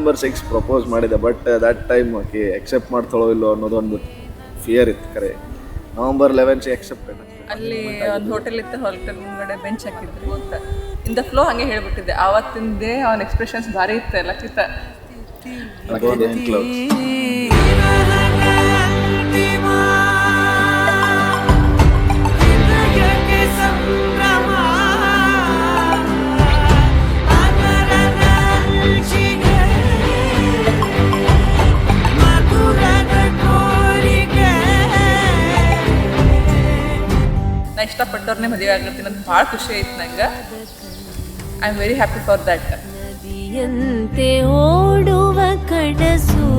November 6 propose ಮಾಡಿದೆ, but that time ಆಕೆ accept ಮಾಡ್ತಾಳೋ ಇಲ್ಲೋ ಅನ್ನೋದೊಂದು ಫಿಯರ್ ಇತ್ತು. ಕರೆ November 11 ಎಕ್ಸೆಪ್ಟೆಡ್. ಅಲ್ಲಿ ಒಂದು ಹೋಟೆಲ್ ಇತ್ತು, ಹೋಟೆಲ್ ಮುಂಗಡೆ ಬೆಂಚ್ ಹಾಕಿದ್ರು ಅಂತ ಇನ್ ದ ಫ್ಲೋ ಹಂಗೆ ಹೇಳ್ಬಿಟ್ಟಿದ್ದೆ. ಆವತ್ತಿಂದೇ ಅವನ ಎಕ್ಸ್ಪ್ರೆಷನ್ಸ್ ಭಾರಿ ಇತ್ತು ಎಲ್ಲ ಚಿತ್ತ. ನಾ ಇಷ್ಟಪಟ್ಟವ್ರನ್ನೇ ಮದುವೆ ಆಗಿರ್ತೀನಿ ಅಂತ ಭಾಳ ಖುಷಿ ಆಯ್ತು ನಂಗೆ. I am very happy for that. ನದಿಯಂತೆ ಓಡುವ ಕಡಸು,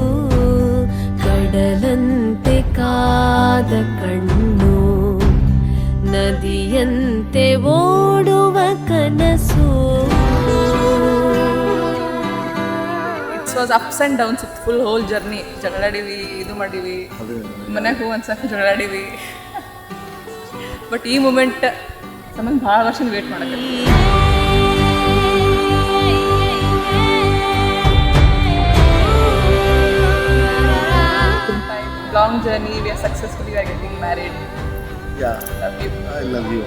ಕಡಲಂತೆ ಕಾದ ಕಣ್ಣು, ನದಿಯಂತೆ ಓಡುವ ಕನಸು. It's was ups and downs ಇತ್ತು ಫುಲ್ ಹೋಲ್ ಜರ್ನಿ. ಜಗಳಾಡೀವಿ, ಇದು ಮಾಡೀವಿ, ಮನೆಗೆ ಹೂ ಅನ್ಸಕ್ಕೆ ಜಗಳಾಡೀವಿ. ಬಟ್ ಈ ಮೂಮೆಂಟ್ ಸಂಬಂಧ ಭಾಳ ವರ್ಷ ವೇಟ್ ಮಾಡಕ್ಕೆ. Long journey, we are successfully getting married. Yeah, Love you. I love you.